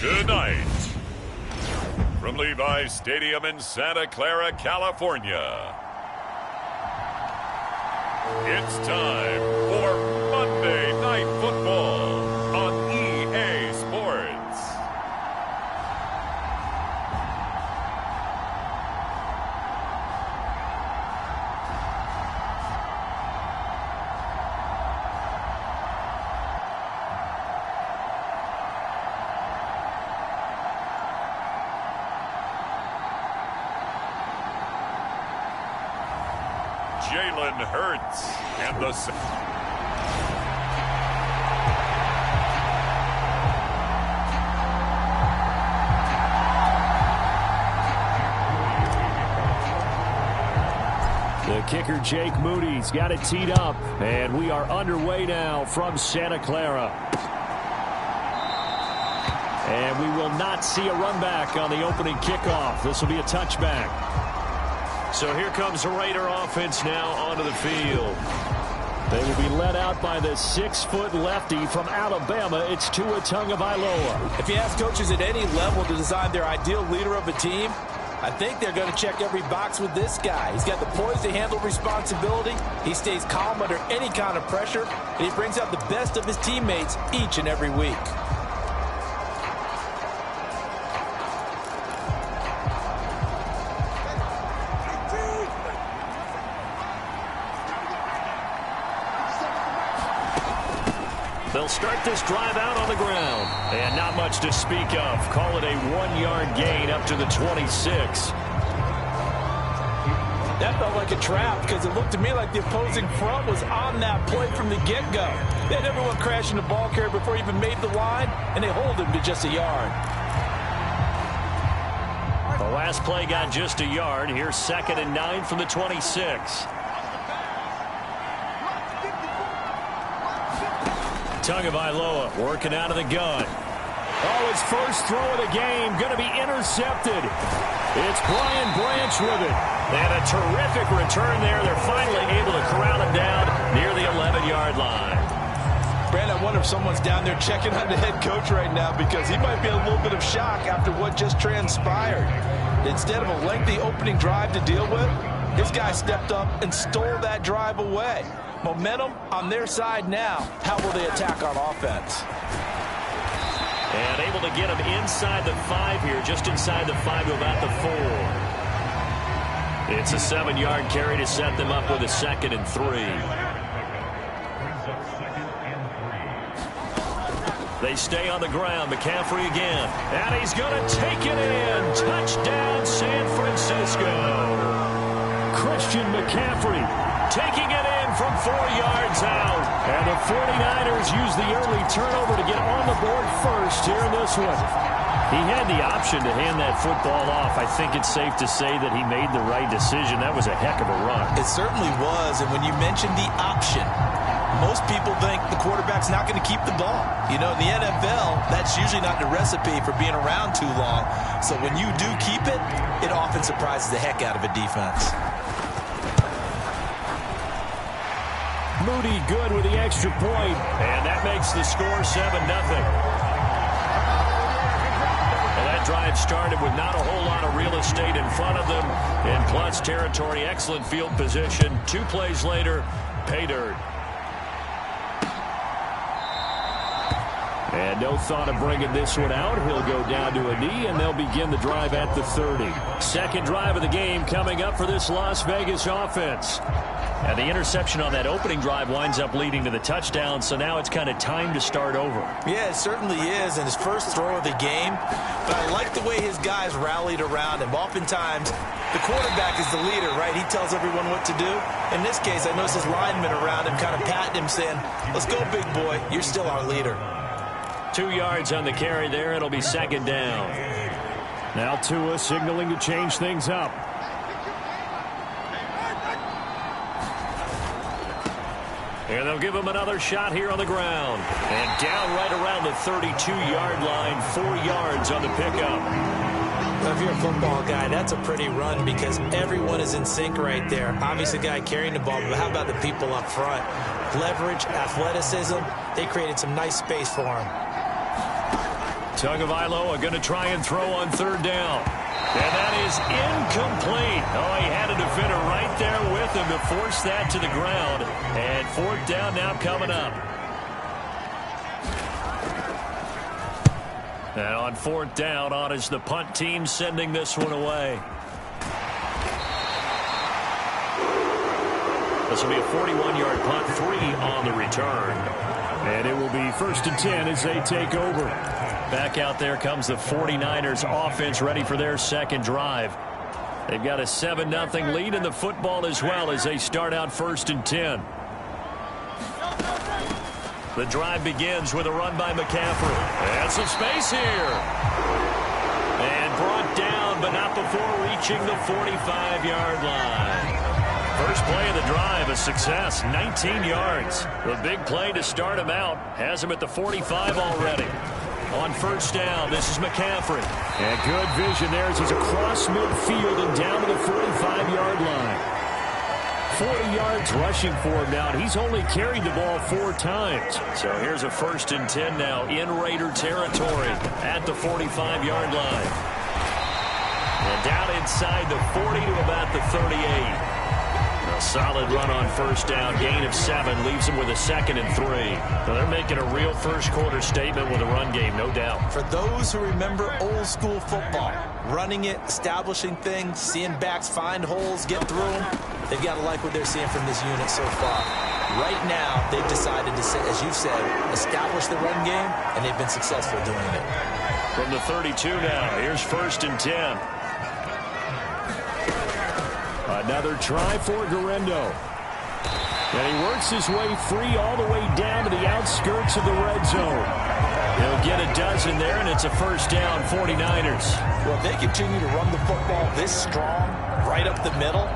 Tonight, from Levi's Stadium in Santa Clara, California, it's time for Monday Night Football on EA Sports. Jalen Hurts and the... The kicker, Jake Moody's got it teed up, and we are underway now from Santa Clara. And we will not see a run back on the opening kickoff. This will be a touchback. So here comes the Raider offense now onto the field. They will be led out by the 6-foot lefty from Alabama. It's Tua Tagovailoa. If you ask coaches at any level to design their ideal leader of a team, I think they're going to check every box with this guy. He's got the poise to handle responsibility. He stays calm under any kind of pressure, and he brings out the best of his teammates each and every week. They'll start this drive out on the ground. And not much to speak of. Call it a 1-yard gain up to the 26. That felt like a trap because it looked to me like the opposing front was on that play from the get-go. They had everyone crashing the ball carrier before he even made the line, and they hold him to just a yard. The last play got just a yard. Here's 2nd and 9 from the 26. Tagovailoa working out of the gun. Oh, his first throw of the game going to be intercepted. It's Brian Branch with it. And a terrific return there. They're finally able to corral him down near the 11-yard line. Brand, I wonder if someone's down there checking on the head coach right now because he might be in a little bit of shock after what just transpired. Instead of a lengthy opening drive to deal with, this guy stepped up and stole that drive away. Momentum on their side now. How will they attack on offense? And able to get him inside the 5 here, just inside the 5 to about the 4. It's a 7-yard carry to set them up with a 2nd and 3. They stay on the ground. McCaffrey again. And he's going to take it in. Touchdown, San Francisco. Christian McCaffrey taking it in from 4 yards out. And the 49ers use the early turnover to get on the board first here in this one. He had the option to hand that football off. I think it's safe to say that he made the right decision. That was a heck of a run. It certainly was. And when you mentioned the option, most people think the quarterback's not going to keep the ball. You know, in the NFL, that's usually not the recipe for being around too long. So when you do keep it, it often surprises the heck out of a defense. Moody good with the extra point, and that makes the score 7-0. Well, that drive started with not a whole lot of real estate in front of them. In plus territory, excellent field position. 2 plays later, pay dirt. And no thought of bringing this one out. He'll go down to a knee, and they'll begin the drive at the 30. Second drive of the game coming up for this Las Vegas offense. And the interception on that opening drive winds up leading to the touchdown, so now it's kind of time to start over. Yeah, it certainly is, and his first throw of the game. But I like the way his guys rallied around him. Oftentimes, the quarterback is the leader, right? He tells everyone what to do. In this case, I noticed his linemen around him kind of patting him, saying, let's go, big boy. You're still our leader. 2 yards on the carry there. It'll be 2nd down. Now Tua signaling to change things up. And they'll give him another shot here on the ground. And down right around the 32-yard line, 4 yards on the pickup. Well, if you're a football guy, that's a pretty run because everyone is in sync right there. Obviously, the guy carrying the ball, but how about the people up front? Leverage, athleticism, they created some nice space for him. Tagovailoa going to try and throw on third down. And that is incomplete. Oh, he had a defender right there with him to force that to the ground. And fourth down now coming up. And on fourth down, on is the punt team sending this one away. This will be a 41-yard punt, 3 on the return. And it will be 1st and 10 as they take over. Back out there comes the 49ers offense ready for their second drive. They've got a 7-0 lead in the football as well as they start out 1st and 10. The drive begins with a run by McCaffrey. And some space here. And brought down, but not before reaching the 45-yard line. First play of the drive, a success, 19 yards. The big play to start him out has him at the 45 already. On first down, this is McCaffrey. And good vision there as he's across midfield and down to the 45-yard line. 40 yards rushing for him now, and he's only carried the ball 4 times. So here's a 1st and 10 now in Raider territory at the 45-yard line. And down inside the 40 to about the 38. A solid run on first down, gain of 7, leaves them with a 2nd and 3. So they're making a real first quarter statement with a run game, no doubt. For those who remember old school football, running it, establishing things, seeing backs find holes, get through them, they've got to like what they're seeing from this unit so far. Right now, they've decided to, as you've said, establish the run game, and they've been successful doing it. From the 32 now, here's 1st and 10. Another try for Guerrero. And he works his way free all the way down to the outskirts of the red zone. He'll get a dozen there, and it's a first down, 49ers. Well, if they continue to run the football this strong, right up the middle,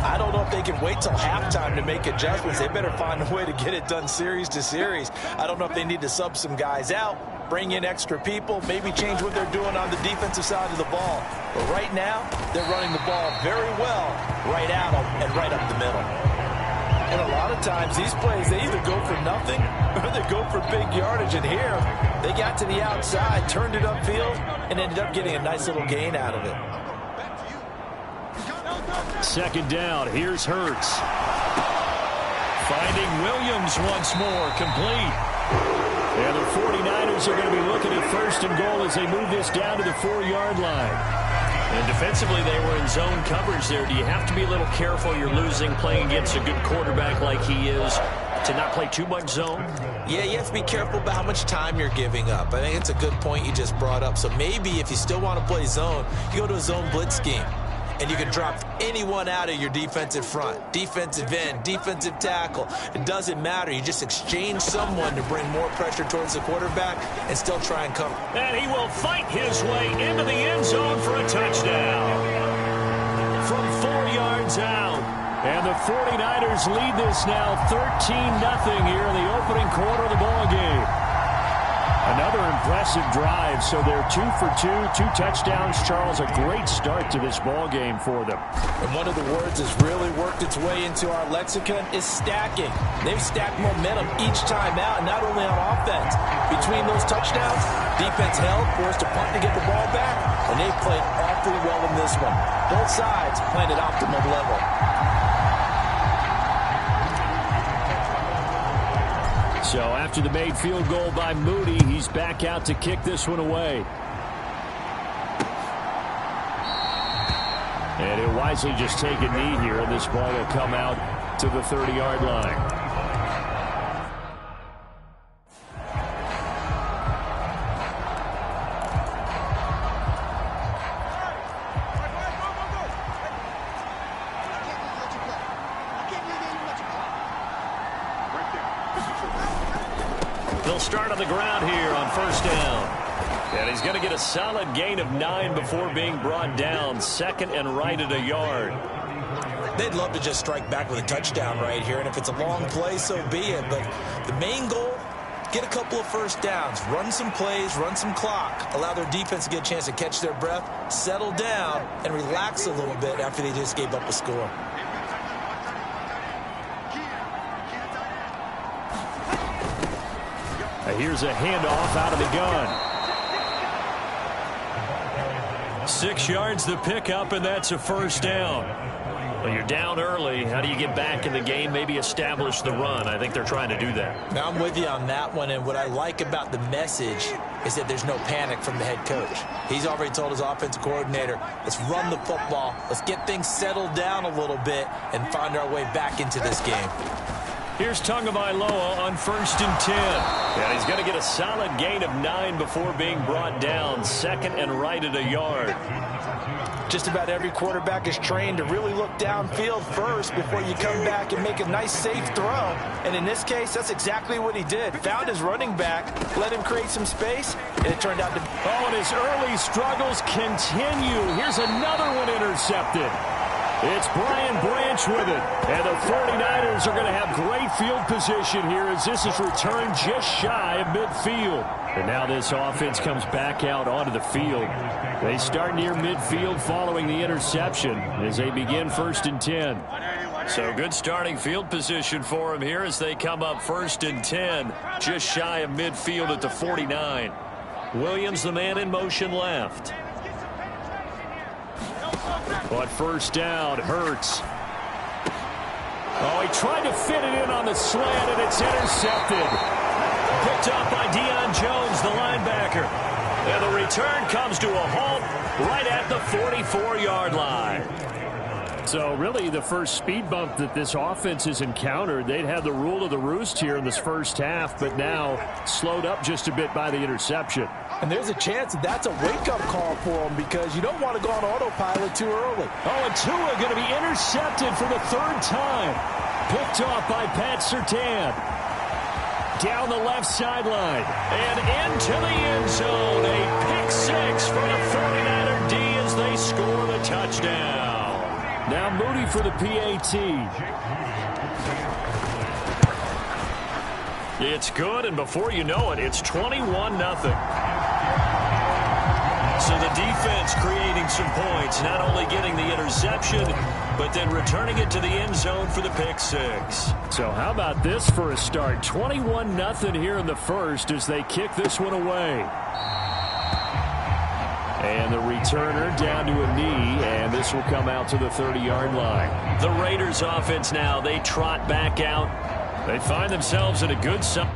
I don't know if they can wait till halftime to make adjustments. They better find a way to get it done series to series. I don't know if they need to sub some guys out, bring in extra people, maybe change what they're doing on the defensive side of the ball. But right now, they're running the ball very well right at them and right up the middle. And a lot of times, these plays, they either go for nothing or they go for big yardage. And here, they got to the outside, turned it upfield, and ended up getting a nice little gain out of it. 2nd down, here's Hurts. Finding Williams once more, complete. And the 49ers are going to be looking at 1st and goal as they move this down to the 4-yard line. And defensively, they were in zone coverage there. Do you have to be a little careful? You're losing, playing against a good quarterback like he is, to not play too much zone? Yeah, you have to be careful about how much time you're giving up. I think it's a good point you just brought up. So maybe if you still want to play zone, you go to a zone blitz scheme. And you can drop anyone out of your defensive front, defensive end, defensive tackle. It doesn't matter. You just exchange someone to bring more pressure towards the quarterback and still try and cover. And he will fight his way into the end zone for a touchdown. From 4 yards out. And the 49ers lead this now 13-0 here in the opening quarter of the ball game. Another impressive drive, so they're 2 for 2, 2 touchdowns. Charles, a great start to this ball game for them. And one of the words that's really worked its way into our lexicon is stacking. They've stacked momentum each time out, and not only on offense. Between those touchdowns, defense held, forced a punt to get the ball back, and they played awfully well in this one. Both sides playing at optimum level. So after the made field goal by Moody, he's back out to kick this one away. And he'll wisely just take a knee here, and this ball will come out to the 30-yard line. They'll start on the ground here on first down. And he's going to get a solid gain of 9 before being brought down. 2nd and right at a yard. They'd love to just strike back with a touchdown right here. And if it's a long play, so be it. But the main goal, get a couple of first downs. Run some plays, run some clock. Allow their defense to get a chance to catch their breath, settle down, and relax a little bit after they just gave up a score. Here's a handoff out of the gun. 6 yards the pickup, and that's a first down. Well, you're down early. How do you get back in the game, maybe establish the run? I think they're trying to do that. Now, I'm with you on that one, and what I like about the message is that there's no panic from the head coach. He's already told his offensive coordinator, let's run the football, let's get things settled down a little bit, and find our way back into this game. Here's Tagovailoa on 1st and 10. And he's going to get a solid gain of 9 before being brought down. Second and right at a yard. Just about every quarterback is trained to really look downfield first before you come back and make a nice, safe throw. And in this case, that's exactly what he did. Found his running back, let him create some space, and it turned out to... Oh, and his early struggles continue. Here's another one intercepted. It's Brian Branch with it. And the 49ers are going to have great field position here as this is returned just shy of midfield. And now this offense comes back out onto the field. They start near midfield following the interception as they begin 1st and 10. So good starting field position for them here as they come up 1st and 10, just shy of midfield at the 49. Williams, the man in motion left. But first down, Hurts. Oh, he tried to fit it in on the slant, and it's intercepted. Picked up by Deion Jones, the linebacker. And the return comes to a halt right at the 44-yard line. So really the first speed bump that this offense has encountered. They'd had the rule of the roost here in this first half, but now slowed up just a bit by the interception. And there's a chance that that's a wake-up call for them because you don't want to go on autopilot too early. Oh, and Tua going to be intercepted for the 3rd time. Picked off by Pat Surtain. Down the left sideline and into the end zone. A pick 6 for the 49er D as they score the touchdown. Now Moody for the PAT. It's good, and before you know it, it's 21-0. So the defense creating some points, not only getting the interception, but then returning it to the end zone for the pick 6. So how about this for a start? 21-0 here in the first as they kick this one away. And the returner down to a knee, and this will come out to the 30-yard line. The Raiders offense now, they trot back out. They find themselves in a good spot.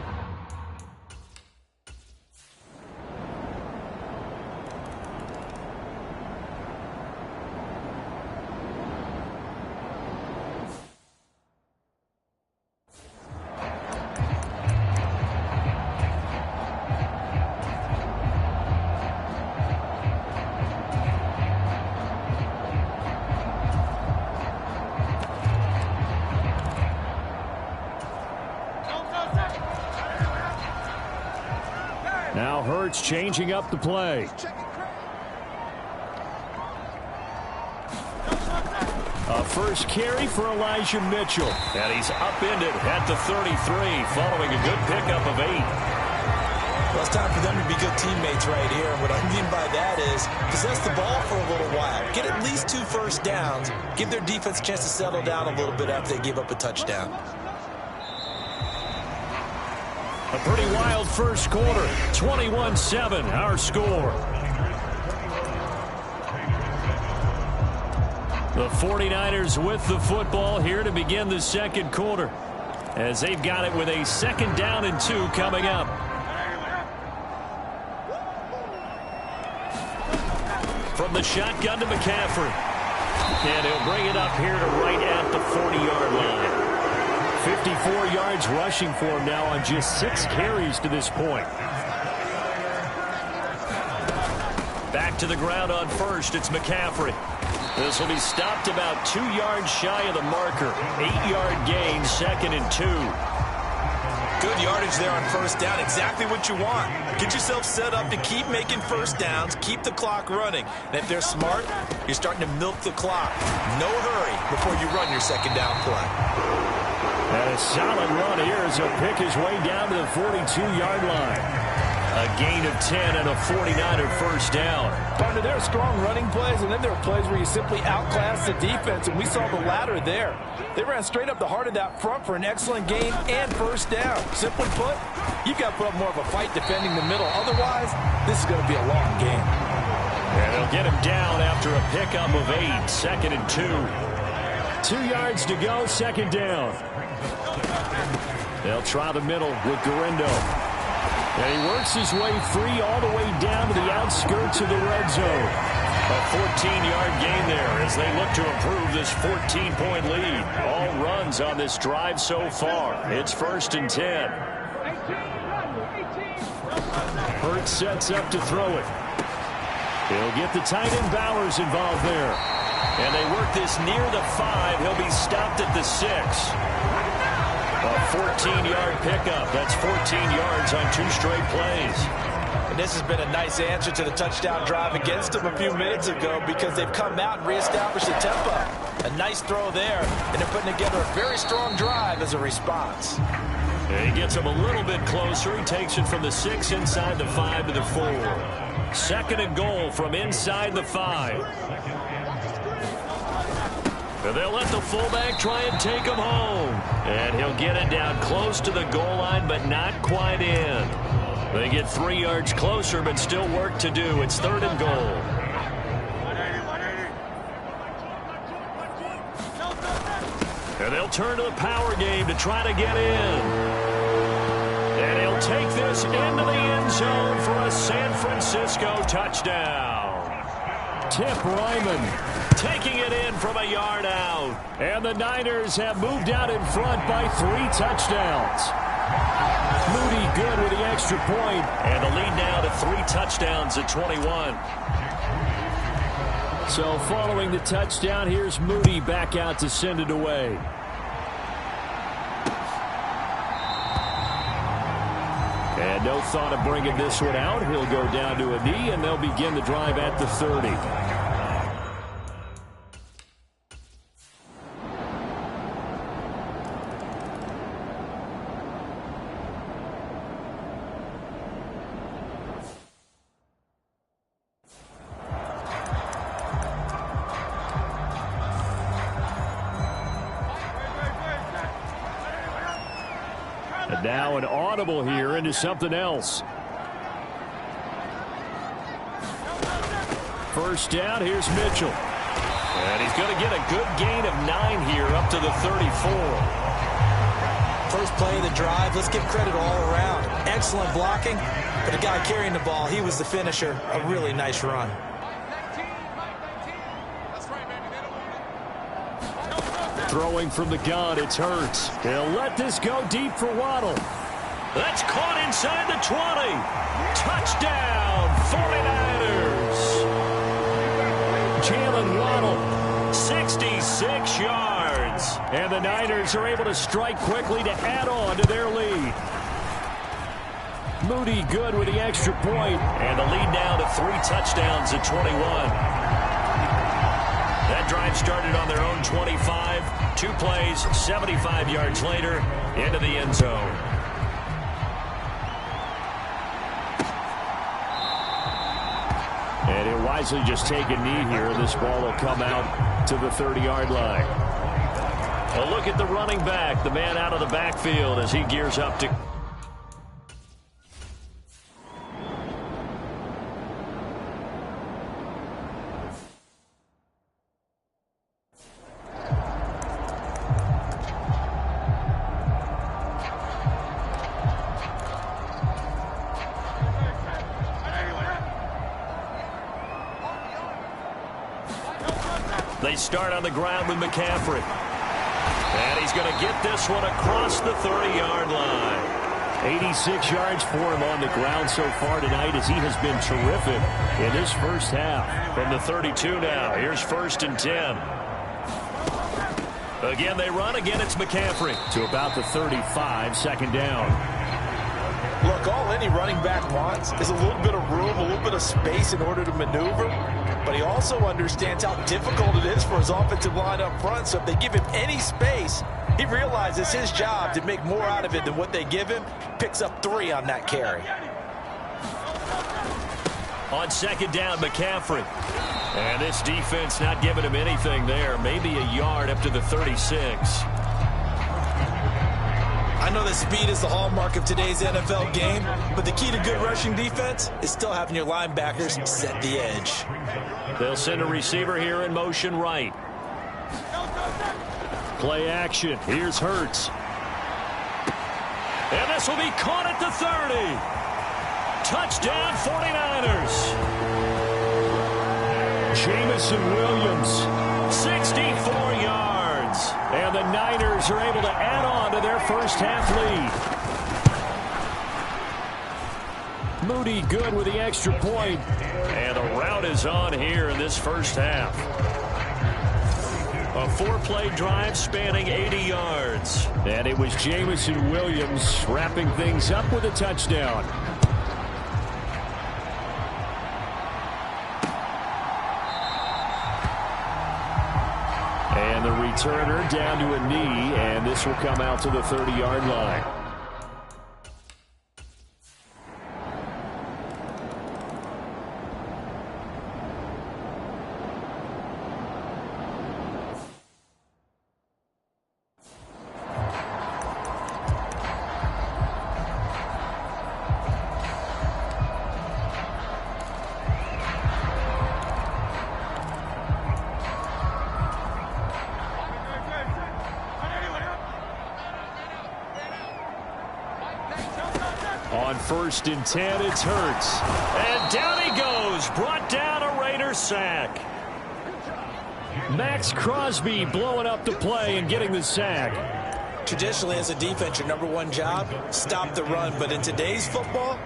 Now Hurts changing up the play. A first carry for Elijah Mitchell. And he's upended at the 33 following a good pickup of 8. Well, it's time for them to be good teammates right here. And what I mean by that is possess the ball for a little while. Get at least 2 first downs. Give their defense a chance to settle down a little bit after they give up a touchdown. A pretty wild first quarter. 21-7, our score. The 49ers with the football here to begin the second quarter, as they've got it with a 2nd down and 2 coming up. From the shotgun to McCaffrey. And he'll bring it up here to right at the 40-yard line. 54 yards rushing for him now on just 6 carries to this point. Back to the ground on first. It's McCaffrey. This will be stopped about 2 yards shy of the marker. 8-yard gain, 2nd and 2. Good yardage there on first down. Exactly what you want. Get yourself set up to keep making first downs. Keep the clock running. And if they're smart, you're starting to milk the clock. No hurry before you run your 2nd down play. And a solid run here as he'll pick his way down to the 42-yard line. A gain of 10 and a 49er first down. Partner, there are strong running plays, and then there are plays where you simply outclass the defense, and we saw the latter there. They ran straight up the heart of that front for an excellent gain and first down. Simply put, you've got to put up more of a fight defending the middle. Otherwise, this is going to be a long game. And They'll get him down after a pickup of 8, 2nd and 2. 2 yards to go, 2nd down. They'll try the middle with Garindo. And he works his way free all the way down to the outskirts of the red zone. A 14-yard gain there as they look to improve this 14-point lead. All runs on this drive so far. It's 1st and 10. Hurts sets up to throw it. He'll get the tight end Bowers involved there. And they work this near the 5. He'll be stopped at the 6. A 14-yard pickup. That's 14 yards on 2 straight plays. And this has been a nice answer to the touchdown drive against them a few minutes ago because they've come out and reestablished the tempo. A nice throw there, and they're putting together a very strong drive as a response. And he gets him a little bit closer. He takes it from the 6 inside the 5 to the 4. 2nd and goal from inside the 5. And they'll let the fullback try and take him home. And he'll get it down close to the goal line, but not quite in. They get 3 yards closer, but still work to do. It's 3rd and goal. And they'll turn to the power game to try to get in. And he'll take this into the end zone for a San Francisco touchdown. Tip Ryman taking it in from a yard out. And the Niners have moved out in front by 3 touchdowns. Moody good with the extra point. And the lead now to 3 touchdowns at 21. So following the touchdown, here's Moody back out to send it away. And no thought of bringing this one out. He'll go down to a knee, and they'll begin the drive at the 30. And now an audible here into something else. First down, here's Mitchell. And he's going to get a good gain of 9 here up to the 34. First play of the drive, let's give credit all around. Excellent blocking, but the guy carrying the ball, he was the finisher. A really nice run. Throwing from the gun, it's Hurts. He'll let this go deep for Waddle. That's caught inside the 20. Touchdown, 49ers. Jalen Waddle. 66 yards. And the Niners are able to strike quickly to add on to their lead. Moody good with the extra point. And the lead now to 3 touchdowns at 21. That drive started on their own 25. 2 plays, 75 yards later, into the end zone. And he'll wisely just take a knee here. This ball will come out to the 30-yard line. A look at the running back, the man out of the backfield as he gears up to... They start on the ground with McCaffrey. And he's going to get this one across the 30-yard line. 86 yards for him on the ground so far tonight as he has been terrific in this first half. From the 32 now, here's 1st and 10. Again, they run. Again, it's McCaffrey. To about the 35, 2nd down. Look, all any running back wants is a little bit of room, a little bit of space in order to maneuver. But he also understands how difficult it is for his offensive line up front. So if they give him any space, he realizes his job to make more out of it than what they give him. Picks up 3 on that carry. On 2nd down, McCaffrey. And this defense not giving him anything there. Maybe a yard up to the 36. I I know that speed is the hallmark of today's NFL game, but the key to good rushing defense is still having your linebackers set the edge. They'll send a receiver here in motion right. Play action. Here's Hurts. And this will be caught at the 30. Touchdown 49ers. Jamison Williams, 64 yards. And the Niners are able to add on to their first half lead. Moody good with the extra point. And the route is on here in this first half. A 4-play drive spanning 80 yards. And it was Jamison Williams wrapping things up with a touchdown. And the returner down to a knee, and this will come out to the 30-yard line. On 1st and 10, it's Hurts. And down he goes. Brought down a Raider sack. Max Crosby blowing up the play and getting the sack. Traditionally, as a defense, your #1 job, stop the run. But in today's football,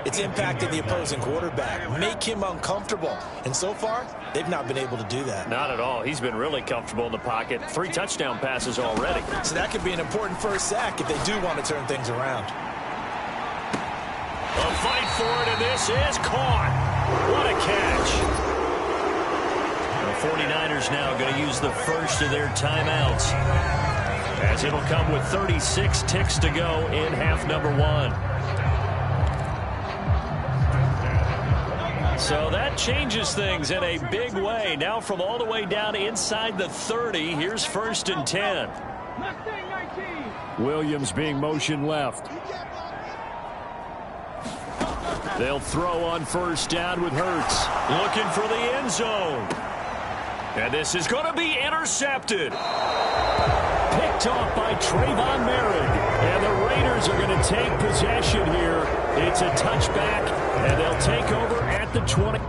it's impacting the opposing quarterback. Make him uncomfortable. And so far, they've not been able to do that. Not at all. He's been really comfortable in the pocket. 3 touchdown passes already. So that could be an important first sack if they do want to turn things around. A fight for it, and this is caught. What a catch. The 49ers now going to use the first of their timeouts, as it'll come with 36 ticks to go in half number 1. So that changes things in a big way. Now from all the way down inside the 30, here's 1st and 10. Williams being motion left. They'll throw on 1st down with Hurts. Looking for the end zone. And this is going to be intercepted. Picked off by Trayvon Merritt. And the Raiders are going to take possession here. It's a touchback, and they'll take over at the 20.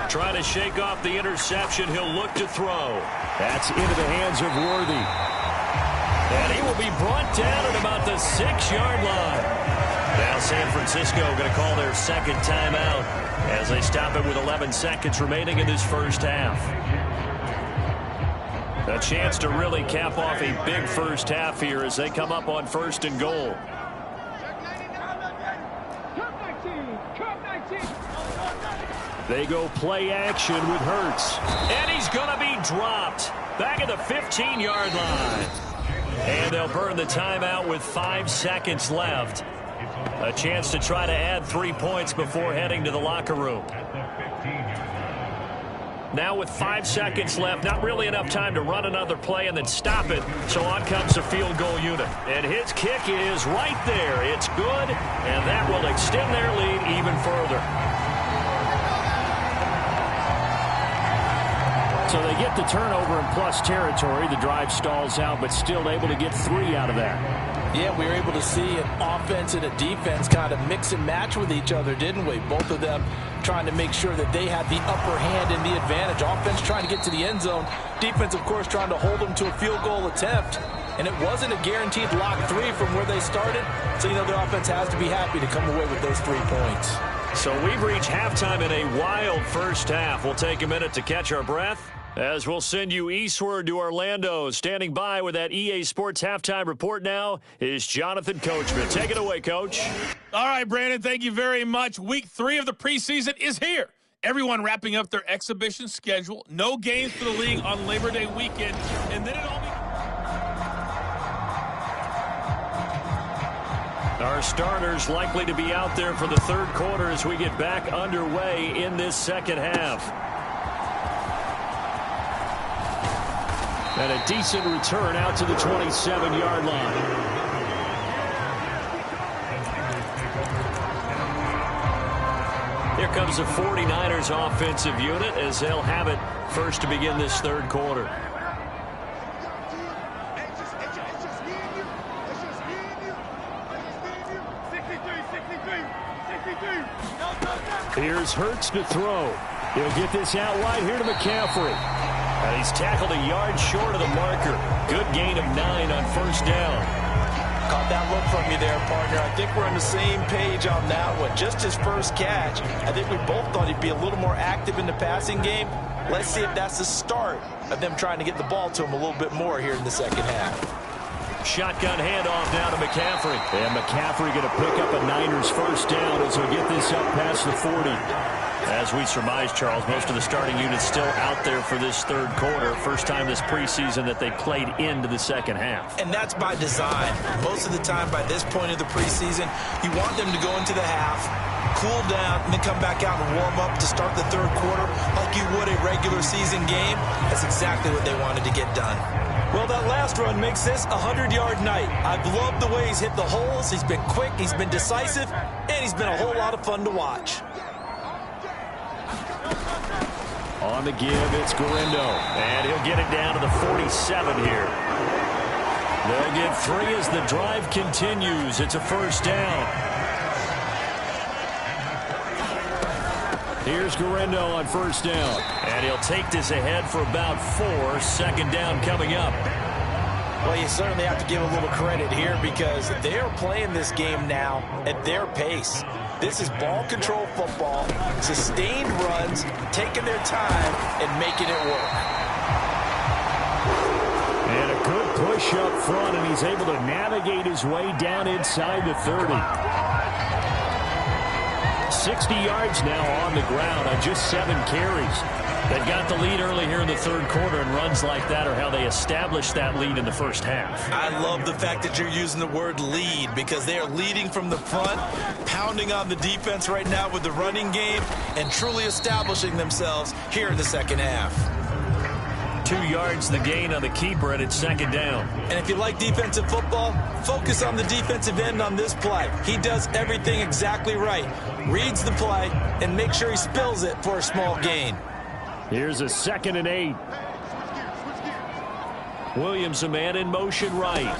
Trying to shake off the interception. He'll look to throw. That's into the hands of Worthy. And he will be brought down at about the 6-yard line. Now San Francisco going to call their second timeout as they stop it with 11 seconds remaining in this first half. A chance to really cap off a big first half here as they come up on 1st and goal. They go play action with Hurts. And he's going to be dropped back at the 15-yard line. And they'll burn the timeout with 5 seconds left. A chance to try to add 3 points before heading to the locker room. Now with 5 seconds left, not really enough time to run another play and then stop it. So on comes the field goal unit. And his kick is right there. It's good, and that will extend their lead even further. So they get the turnover in plus territory. The drive stalls out, but still able to get 3 out of that. Yeah, we were able to see an offense and a defense kind of mix and match with each other, didn't we? Both of them trying to make sure that they had the upper hand and the advantage. Offense trying to get to the end zone. Defense, of course, trying to hold them to a field goal attempt. And it wasn't a guaranteed lock 3 from where they started. So, you know, the offense has to be happy to come away with those 3 points. So we've reached halftime in a wild first half. We'll take a minute to catch our breath, as we'll send you eastward to Orlando. Standing by with that EA Sports halftime report now is Jonathan Coachman. Take it away, Coach. All right, Brandon, thank you very much. Week 3 of the preseason is here. everyone wrapping up their exhibition schedule. No games for the league on Labor Day weekend. And then it all Our starters likely to be out there for the third quarter as we get back underway in this second half. And a decent return out to the 27-yard line. Here comes the 49ers offensive unit as they'll have it first to begin this third quarter. Here's Hurts to throw. He'll get this out wide here to McCaffrey. And he's tackled a yard short of the marker. Good gain of 9 on first down. Caught that look from you there, partner. I think we're on the same page on that one. Just his first catch. I think we both thought he'd be a little more active in the passing game. Let's see if that's the start of them trying to get the ball to him a little bit more here in the second half. Shotgun handoff now to McCaffrey. And McCaffrey going to pick up a Niners first down as we get this up past the 40. As we surmise, Charles, most of the starting units still out there for this third quarter. First time this preseason that they played into the second half. And that's by design. Most of the time by this point of the preseason, you want them to go into the half, cool down, and then come back out and warm up to start the third quarter like you would a regular season game. That's exactly what they wanted to get done. Well, that last run makes this a 100-yard night. I've loved the way he's hit the holes. He's been quick, he's been decisive, and he's been a whole lot of fun to watch. On the give, it's Gorindo. And he'll get it down to the 47 here. They'll get 3 as the drive continues. It's a first down. Here's Gorindo on first down. And he'll take this ahead for about 4. Second down coming up. Well, you certainly have to give a little credit here because they are playing this game now at their pace. This is ball control football, sustained runs, taking their time and making it work. And a good push up front, and he's able to navigate his way down inside the 30. 60 yards now on the ground on just 7 carries. They've got the lead early here in the third quarter, and runs like that are how they established that lead in the first half. I love the fact that you're using the word lead because they are leading from the front, pounding on the defense right now with the running game, and truly establishing themselves here in the second half. 2 yards the gain on the keeper, and it's second down. And if you like defensive football, focus on the defensive end on this play. He does everything exactly right. Reads the play and make sure he spills it for a small gain. Here's a 2nd and 8. Williams, a man in motion right.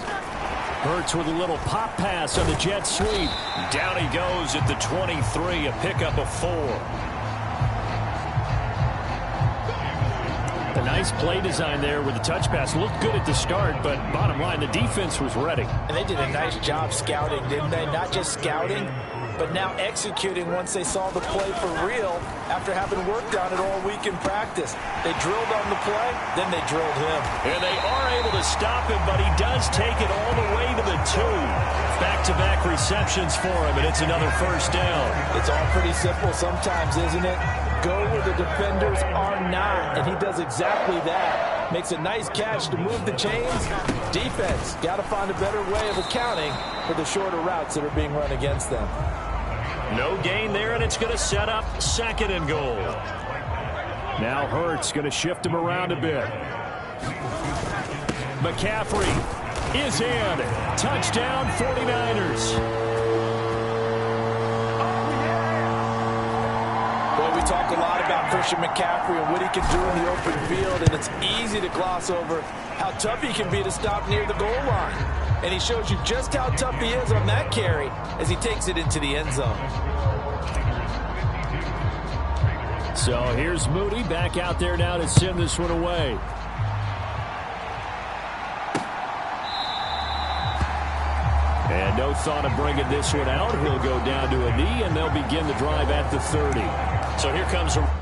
Hurts with a little pop pass on the jet sweep. Down he goes at the 23, a pickup of 4. A nice play design there with the touch pass. Looked good at the start, but bottom line, the defense was ready. And they did a nice job scouting, didn't they? Not just scouting, but now executing once they saw the play for real after having worked on it all week in practice. They drilled on the play, then they drilled him. And they are able to stop him, but he does take it all the way to the 2. Back-to-back receptions for him, and it's another first down. It's all pretty simple sometimes, isn't it? Go where the defenders are not, and he does exactly that. Makes a nice catch to move the chains. Defense, got to find a better way of accounting for the shorter routes that are being run against them. No gain there, and it's going to set up 2nd and goal. Now Hurts going to shift him around a bit. McCaffrey is in. Touchdown 49ers. Boy, we talk a lot about Christian McCaffrey and what he can do in the open field, and it's easy to gloss over how tough he can be to stop near the goal line. And he shows you just how tough he is on that carry as he takes it into the end zone. So here's Moody back out there now to send this one away. And no thought of bringing this one out. He'll go down to a knee, and they'll begin the drive at the 30. So here comes a...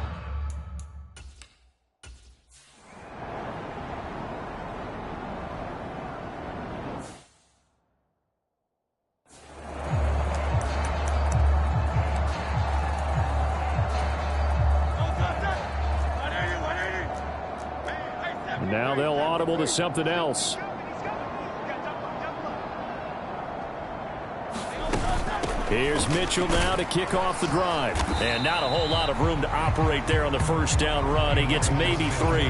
audible to something else. Here's Mitchell now to kick off the drive. And not a whole lot of room to operate there on the first down run. He gets maybe 3.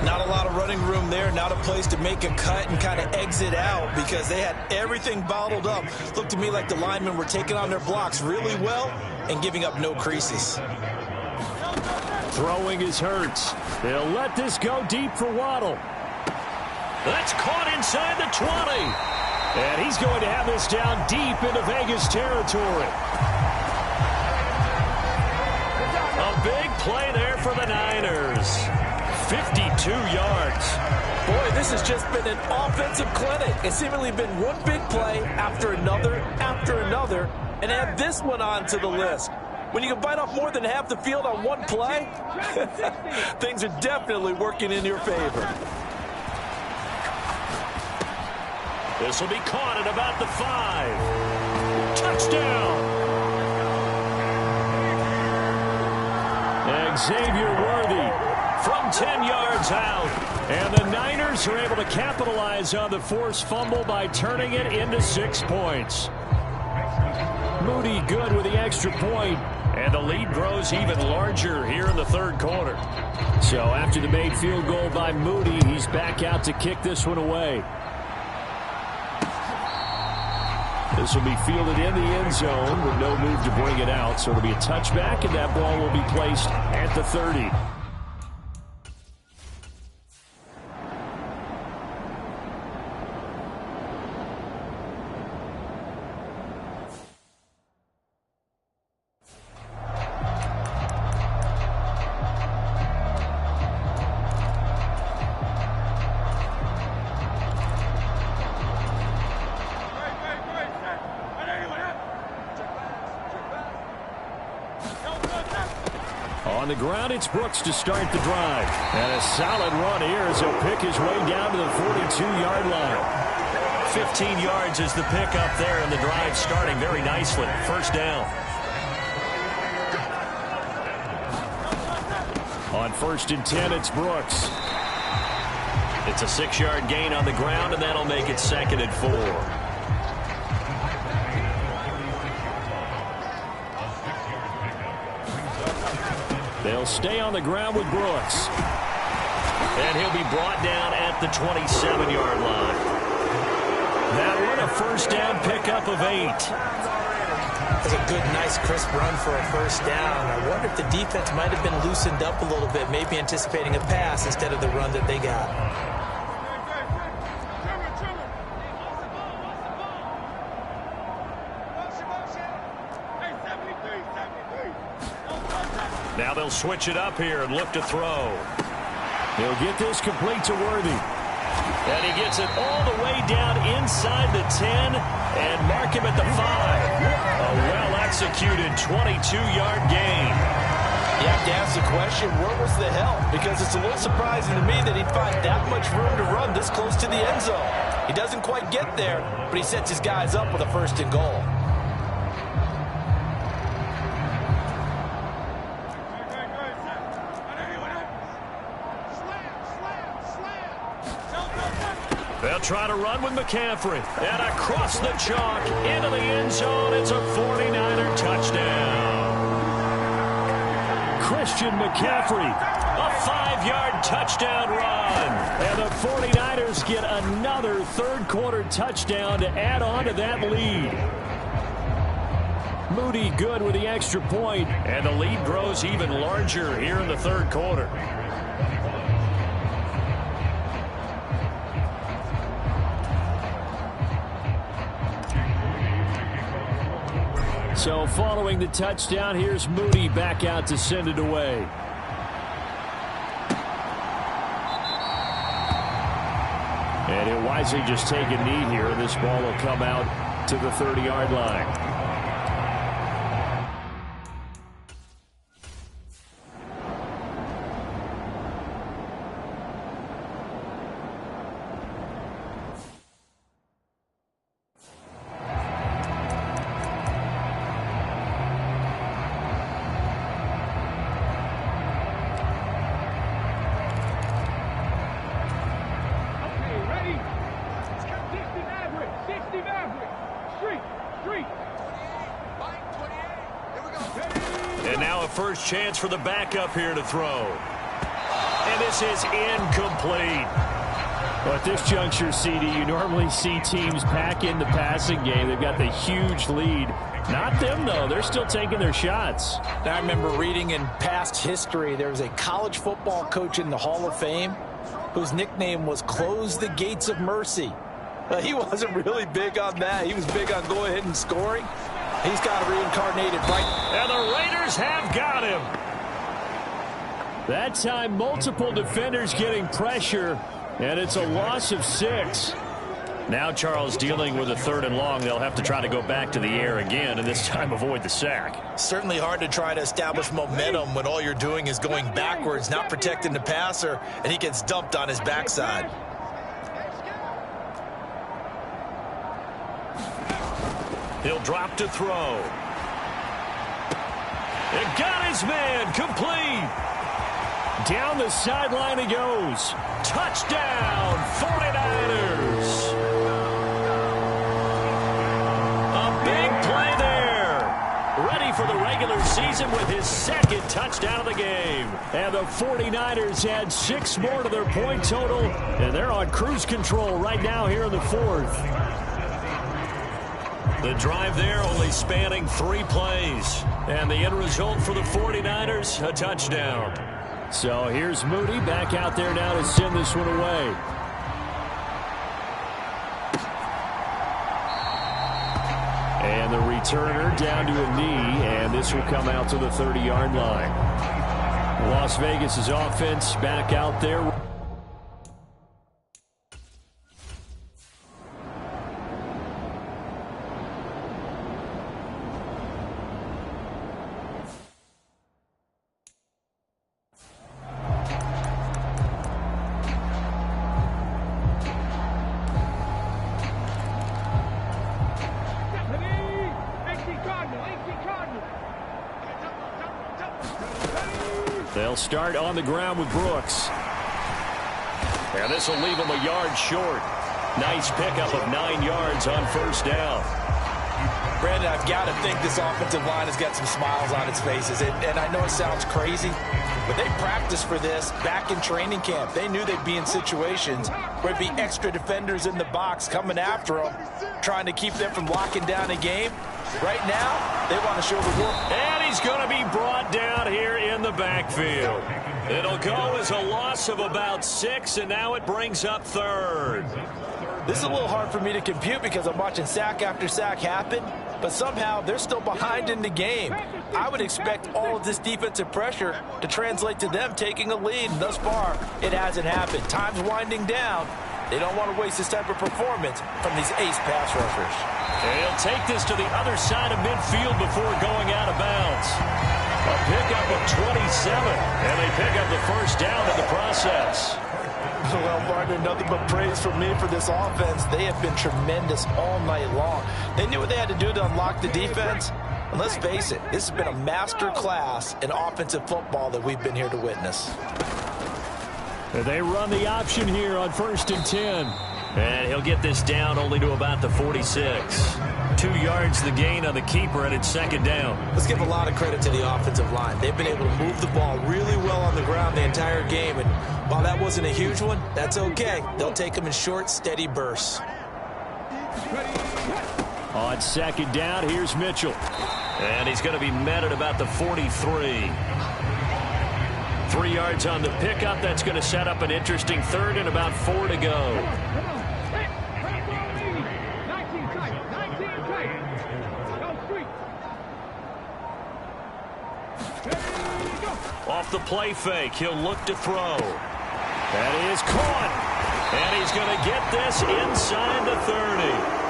Not a lot of running room there. Not a place to make a cut and kind of exit out because they had everything bottled up. Looked to me like the linemen were taking on their blocks really well and giving up no creases. Throwing is Hurts. They'll let this go deep for Waddle. That's caught inside the 20. And he's going to have this down deep into Vegas territory. A big play there for the Niners. 52 yards. Boy, this has just been an offensive clinic. It's seemingly been one big play after another, and add this one onto the list. When you can bite off more than half the field on one play, things are definitely working in your favor. This will be caught at about the 5. Touchdown! Xavier Worthy from 10 yards out. And the Niners are able to capitalize on the forced fumble by turning it into 6 points. Moody good with the extra point. And the lead grows even larger here in the third quarter. So after the made field goal by Moody, he's back out to kick this one away. This will be fielded in the end zone with no move to bring it out. So it'll be a touchback, and that ball will be placed at the 30. On the ground, it's Brooks to start the drive. And a solid run here as he'll pick his way down to the 42-yard line. 15 yards is the pick up there, and the drive starting very nicely. First down. On 1st and 10, it's Brooks. It's a 6-yard gain on the ground, and that'll make it 2nd and 4. They'll stay on the ground with Brooks. And he'll be brought down at the 27-yard line. That one a first down pickup of 8. That's a good, nice, crisp run for a first down. I wonder if the defense might have been loosened up a little bit, maybe anticipating a pass instead of the run that they got. Now they'll switch it up here and look to throw. He'll get this complete to Worthy. And he gets it all the way down inside the 10 and mark him at the 5. A well-executed 22-yard gain. You have to ask the question, where was the help? Because it's a little surprising to me that he'd find that much room to run this close to the end zone. He doesn't quite get there, but he sets his guys up with a 1st and goal. They'll try to run with McCaffrey. And across the chalk into the end zone. It's a 49er touchdown. Christian McCaffrey. A 5-yard touchdown run. And the 49ers get another third-quarter touchdown to add on to that lead. Moody good with the extra point. And the lead grows even larger here in the third quarter. So following the touchdown, here's Moody back out to send it away. And he'll wisely just take a knee here. This ball will come out to the 30-yard line. And now a first chance for the backup here to throw. And this is incomplete. Well, at this juncture, CD, you normally see teams pack in the passing game. They've got the huge lead. Not them, though. They're still taking their shots. Now, I remember reading in past history, there was a college football coach in the Hall of Fame whose nickname was Close the Gates of Mercy. He wasn't really big on that. He was big on go ahead and scoring. He's got reincarnated right. And the Raiders have got him. That time, multiple defenders getting pressure, and it's a loss of 6. Now Charles dealing with a 3rd and long. They'll have to try to go back to the air again, and this time avoid the sack. Certainly hard to try to establish momentum when all you're doing is going backwards, not protecting the passer, and he gets dumped on his backside. He'll drop to throw. It got his man, complete. Down the sideline he goes. Touchdown, 49ers. A big play there. Ready for the regular season with his 2nd touchdown of the game. And the 49ers had 6 more to their point total, and they're on cruise control right now here in the 4th. The drive there only spanning 3 plays. And the end result for the 49ers, a touchdown. So here's Moody back out there now to send this one away. And the returner down to a knee, and this will come out to the 30-yard line. Las Vegas' offense back out there. They'll start on the ground with Brooks. And this will leave him a yard short. Nice pickup of 9 yards on 1st down. Brandon, I've got to think this offensive line has got some smiles on its faces. And I know it sounds crazy, but they practiced for this back in training camp. They knew they'd be in situations where there'd be extra defenders in the box coming after them, trying to keep them from locking down a game. Right now, they want to show the world. And he's going to be brought down here in the backfield. It'll go as a loss of about 6, and now it brings up 3rd. This is a little hard for me to compute because I'm watching sack after sack happen, but somehow they're still behind in the game. I would expect all of this defensive pressure to translate to them taking a lead. And thus far, it hasn't happened. Time's winding down. They don't want to waste this type of performance from these ace pass rushers. And he'll take this to the other side of midfield before going out of bounds. A pickup of 27, and they pick up the 1st down in the process. Well, Martin, nothing but praise from me for this offense. They have been tremendous all night long. They knew what they had to do to unlock the defense. And let's face it, this has been a master class in offensive football that we've been here to witness. They run the option here on 1st and 10. And he'll get this down only to about the 46. 2 yards the gain on the keeper, and it's 2nd down. Let's give a lot of credit to the offensive line. They've been able to move the ball really well on the ground the entire game. And while that wasn't a huge one, that's okay. They'll take them in short, steady bursts. On 2nd down, here's Mitchell. And he's going to be met at about the 43. 3 yards on the pickup. That's going to set up an interesting 3rd and about 4 to go. Off the play fake, he'll look to throw. That is caught. And he's going to get this inside the 30.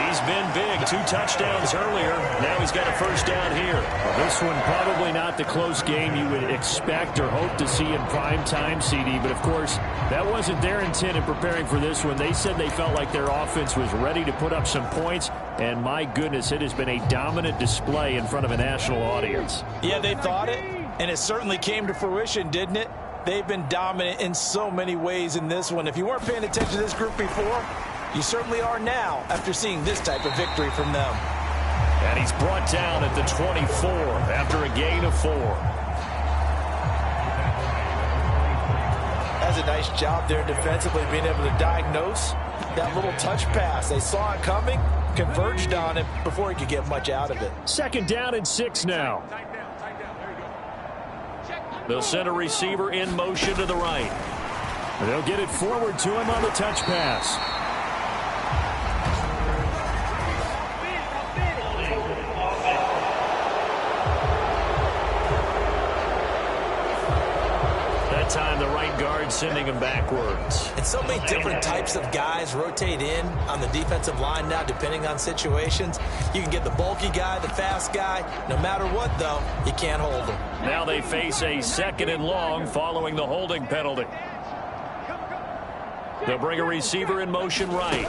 He's been big. 2 touchdowns earlier. Now he's got a 1st down here. Well, this one probably not the close game you would expect or hope to see in prime time, CD. But, of course, that wasn't their intent in preparing for this one. They said they felt like their offense was ready to put up some points. And, my goodness, it has been a dominant display in front of a national audience. Yeah, they thought it, and it certainly came to fruition, didn't it? They've been dominant in so many ways in this one. If you weren't paying attention to this group before, you certainly are now after seeing this type of victory from them. And he's brought down at the 24 after a gain of 4. Has a nice job there defensively, being able to diagnose that little touch pass. They saw it coming, converged on it before he could get much out of it. 2nd down and 6 now. They'll send a receiver in motion to the right. They'll get it forward to him on the touch pass. That time the right guard sending him backwards. And so many different types of guys rotate in on the defensive line now, depending on situations. You can get the bulky guy, the fast guy. No matter what, though, you can't hold them. Now they face a 2nd and long following the holding penalty. They'll bring a receiver in motion right.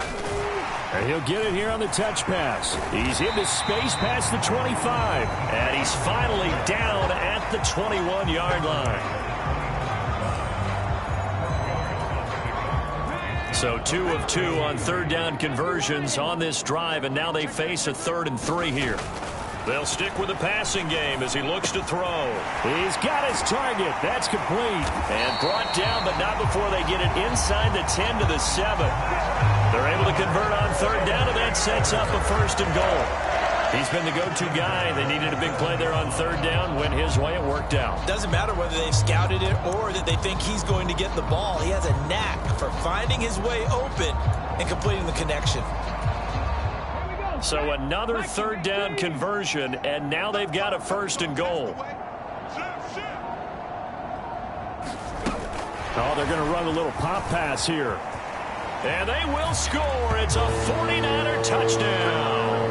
And he'll get it here on the touch pass. He's into space past the 25. And he's finally down at the 21-yard line. So 2 of 2 on 3rd down conversions on this drive, and now they face a 3rd and 3 here. They'll stick with the passing game as he looks to throw. He's got his target. That's complete. And brought down, but not before they get it inside the 10 to the 7. They're able to convert on 3rd down, and that sets up a 1st and goal. He's been the go-to guy. They needed a big play there on 3rd down. Went his way. It worked out. Doesn't matter whether they've scouted it or that they think he's going to get the ball. He has a knack for finding his way open and completing the connection. So another 3rd down conversion, and now they've got a 1st and goal. Oh, they're going to run a little pop pass here. And they will score. It's a 49er touchdown.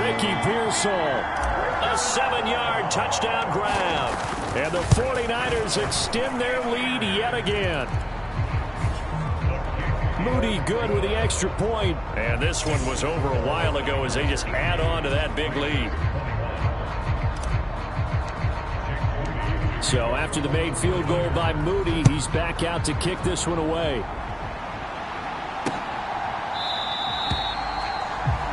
Ricky Pearsall. A 7-yard touchdown grab. And the 49ers extend their lead yet again. Moody good with the extra point. And this one was over a while ago as they just add on to that big lead. So after the made field goal by Moody, he's back out to kick this one away.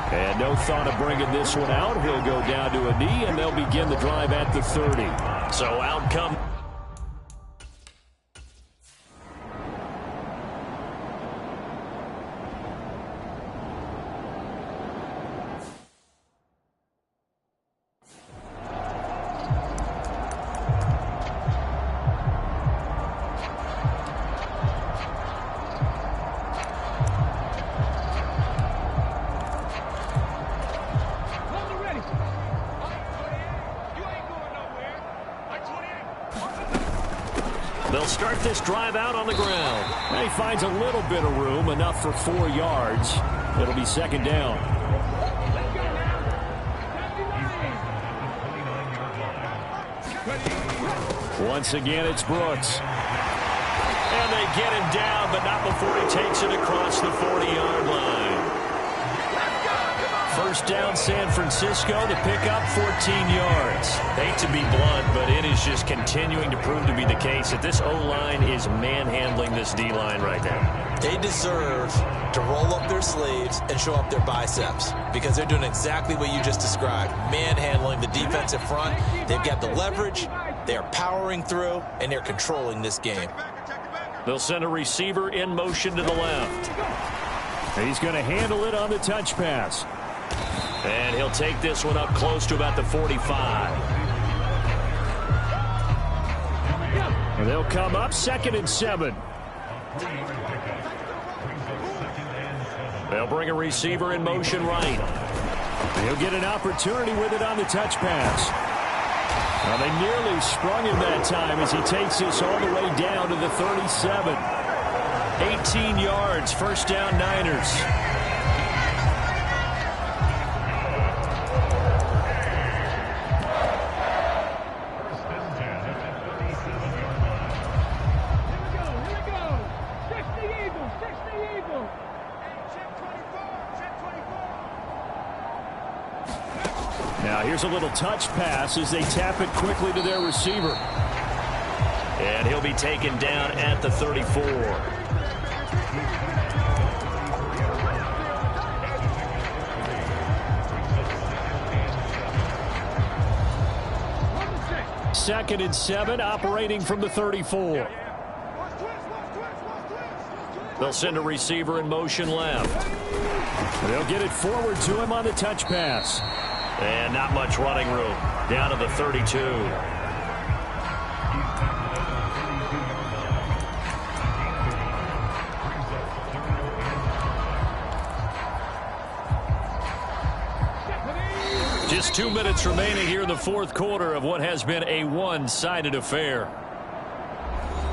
And no thought of bringing this one out. He'll go down to a knee, and they'll begin the drive at the 30. So out come... They'll start this drive out on the ground. And he finds a little bit of room, enough for 4 yards. It'll be 2nd down. Once again, it's Brooks. And they get him down, but not before he takes it across the 40-yard line. 1st down, San Francisco. The pickup, 14 yards. Hate to be blunt, but it is just continuing to prove to be the case that this O-line is manhandling this D-line right now. They deserve to roll up their sleeves and show up their biceps because they're doing exactly what you just described, manhandling the defensive front. They've got the leverage, they're powering through, and they're controlling this game. They'll send a receiver in motion to the left. He's going to handle it on the touch pass. And he'll take this one up close to about the 45. And they'll come up 2nd and 7. They'll bring a receiver in motion right. He'll get an opportunity with it on the touch pass. Well, they nearly sprung him that time as he takes this all the way down to the 37. 18 yards, 1st down Niners. Now here's a little touch pass as they tap it quickly to their receiver. And he'll be taken down at the 34. 2nd and 7, operating from the 34. They'll send a receiver in motion left. They'll get it forward to him on the touch pass. And not much running room. Down to the 32. Just 2 minutes remaining here in the fourth quarter of what has been a one-sided affair.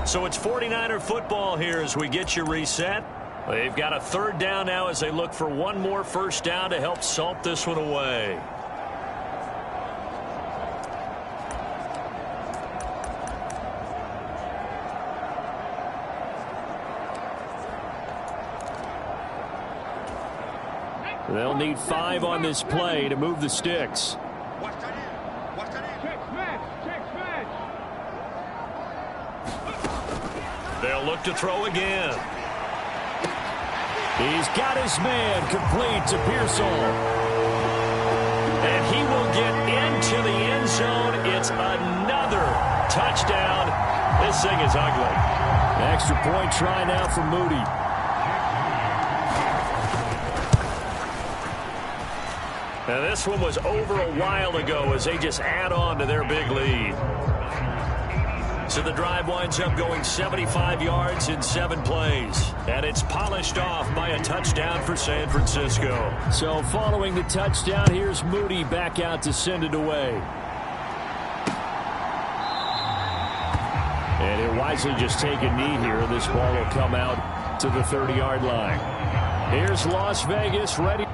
So it's 49er football here as we get you reset. They've got a 3rd down now as they look for one more first down to help salt this one away. They'll need 5 on this play to move the sticks. They'll look to throw again. He's got his man complete to Pearsall. And he will get into the end zone. It's another touchdown. This thing is ugly. Extra point try now for Moody. Now this one was over a while ago as they just add on to their big lead. So the drive winds up going 75 yards in 7 plays. And it's polished off by a touchdown for San Francisco. So following the touchdown, here's Moody back out to send it away. And he'll wisely just take a knee here. This ball will come out to the 30-yard line. Here's Las Vegas ready.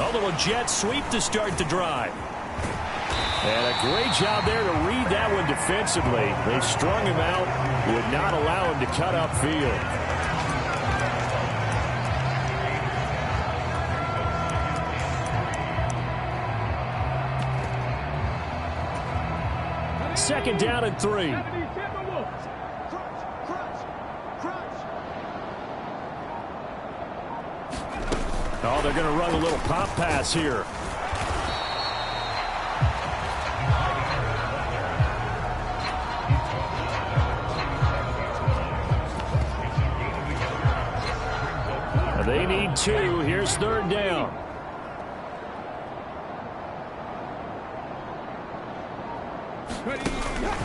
A little jet sweep to start the drive. And a great job there to read that one defensively. They strung him out, would not allow him to cut upfield. Second down and 3. Oh, they're going to run a little pop pass here. They need 2. Here's 3rd down.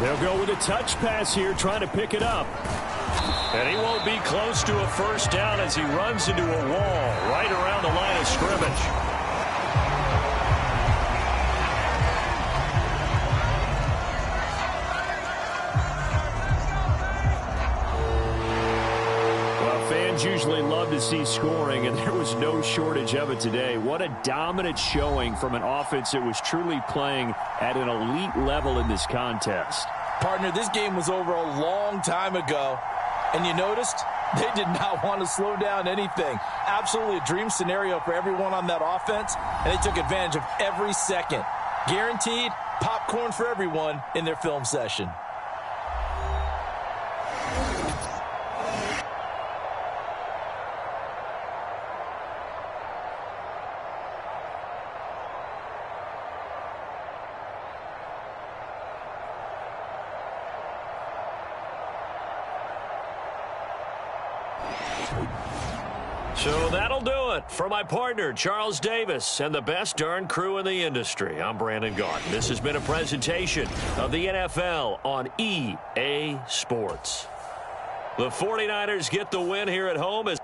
They'll go with a touch pass here, trying to pick it up. And he won't be close to a first down as he runs into a wall right around the line of scrimmage. Well, fans usually love to see scoring, and there was no shortage of it today. What a dominant showing from an offense that was truly playing at an elite level in this contest. Partner, this game was over a long time ago. And you noticed they did not want to slow down anything. Absolutely a dream scenario for everyone on that offense, and they took advantage of every second. Guaranteed popcorn for everyone in their film session. So that'll do it for my partner, Charles Davis, and the best darn crew in the industry. I'm Brandon Gaudin. This has been a presentation of the NFL on EA Sports. The 49ers get the win here at home as